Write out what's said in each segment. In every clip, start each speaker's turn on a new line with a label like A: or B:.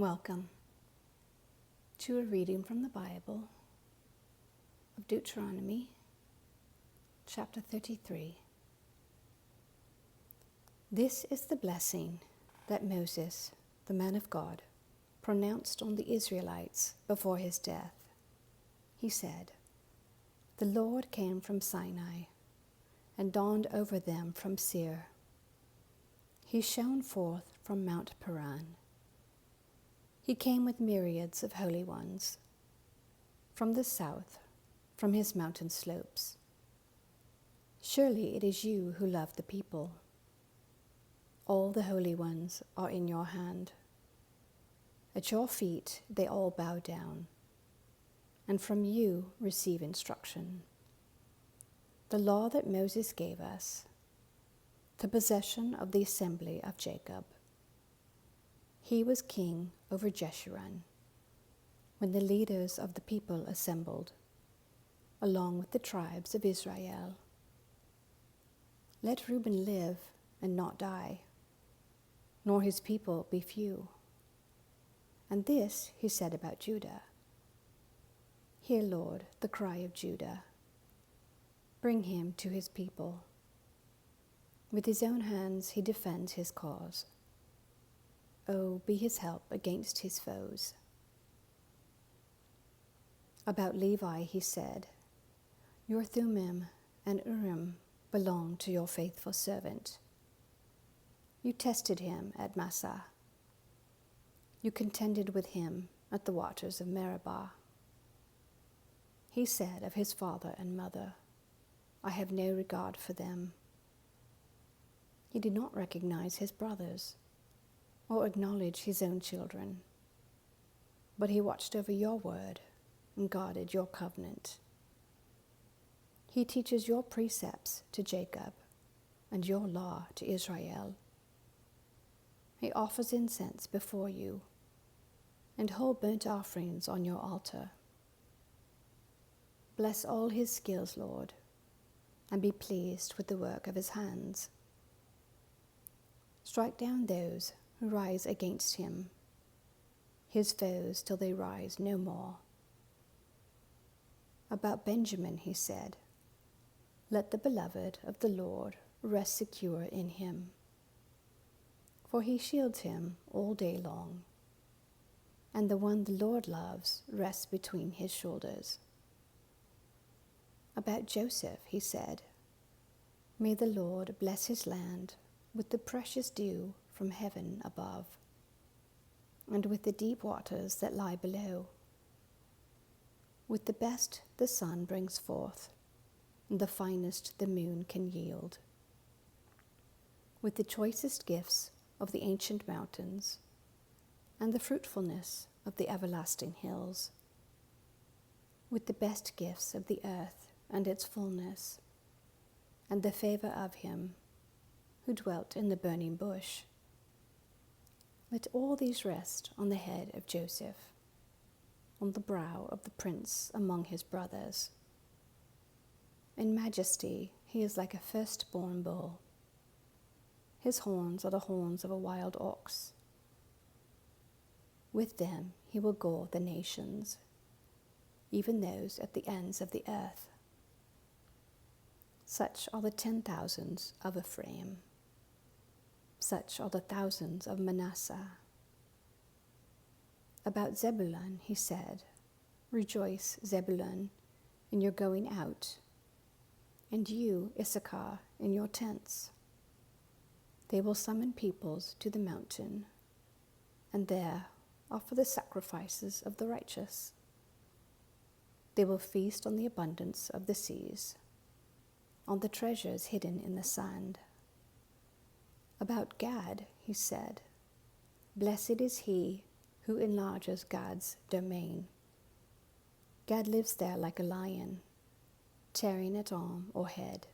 A: Welcome to a reading from the Bible of Deuteronomy Chapter 33. This is the blessing that Moses, the man of God, pronounced on the Israelites before his death. He said, "The Lord came from Sinai and dawned over them from Seir. He shone forth from Mount Paran. He came with myriads of holy ones from the south, from his mountain slopes. Surely it is you who love the people. All the holy ones are in your hand. At your feet they all bow down, and from you receive instruction. The law that Moses gave us, the possession of the assembly of Jacob. He was king over Jeshurun when the leaders of the people assembled, along with the tribes of Israel. Let Reuben live and not die, nor his people be few." And this he said about Judah. "Hear, Lord, the cry of Judah. Bring him to his people. With his own hands he defends his cause. Oh, be his help against his foes." About Levi he said, "Your Thummim and Urim belong to your faithful servant. You tested him at Massah. You contended with him at the waters of Meribah. He said of his father and mother, 'I have no regard for them.' He did not recognize his brothers or acknowledge his own children, but he watched over your word and guarded your covenant. He teaches your precepts to Jacob and your law to Israel. He offers incense before you and whole burnt offerings on your altar. Bless all his skills, Lord, and be pleased with the work of his hands. Strike down those who rise against him, his foes till they rise no more." About Benjamin he said, "Let the beloved of the Lord rest secure in him, for he shields him all day long, and the one the Lord loves rests between his shoulders." About Joseph he said, "May the Lord bless his land with the precious dew from heaven above, and with the deep waters that lie below. With the best the sun brings forth, and the finest the moon can yield. With the choicest gifts of the ancient mountains, and the fruitfulness of the everlasting hills. With the best gifts of the earth and its fullness, and the favor of him who dwelt in the burning bush. Let all these rest on the head of Joseph, on the brow of the prince among his brothers. In majesty he is like a firstborn bull. His horns are the horns of a wild ox. With them he will gore the nations, even those at the ends of the earth. Such are the 10,000s of Ephraim. Such are the thousands of Manasseh." About Zebulun he said, "Rejoice, Zebulun, in your going out, and you, Issachar, in your tents. They will summon peoples to the mountain, and there offer the sacrifices of the righteous. They will feast on the abundance of the seas, on the treasures hidden in the sand." About Gad he said, "Blessed is he who enlarges Gad's domain. Gad lives there like a lion, tearing at arm or head.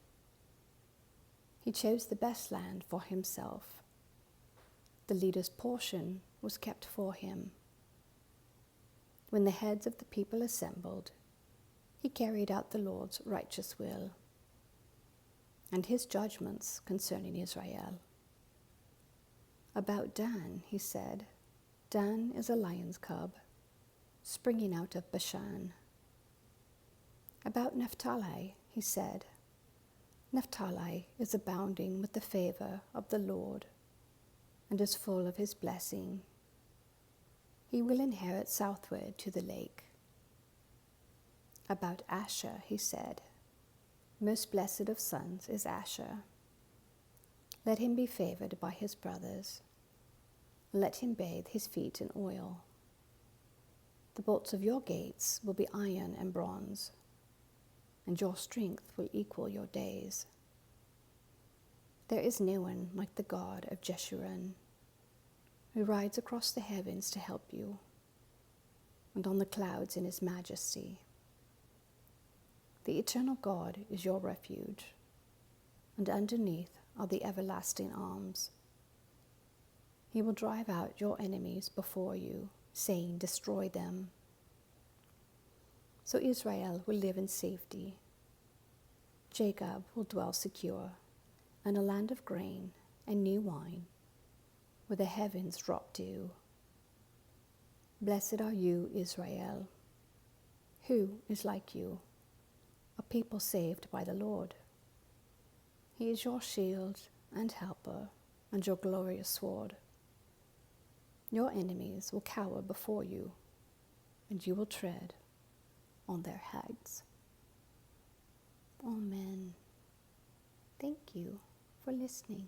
A: He chose the best land for himself. The leader's portion was kept for him. When the heads of the people assembled, he carried out the Lord's righteous will and his judgments concerning Israel." About Dan he said, Dan is a lion's cub, springing out of Bashan. About Naphtali, he said, Naphtali is abounding with the favor of the Lord, and is full of his blessing. He will inherit southward to the lake. About Asher, he said, most blessed of sons is Asher. Let him be favored by his brothers. Let him bathe his feet in oil. The bolts of your gates will be iron and bronze, and your strength will equal your days. There is no one like the God of Jeshurun, who rides across the heavens to help you, and on the clouds in his majesty. The eternal God is your refuge, and underneath are the everlasting arms. He will drive out your enemies before you, saying, destroy them. So Israel will live in safety. Jacob will dwell secure in a land of grain and new wine, where the heavens drop dew. Blessed are you, Israel. Who is like you, a people saved by the Lord? He is your shield and helper and your glorious sword. Your enemies will cower before you, and you will tread on their heads. Amen. Thank you for listening.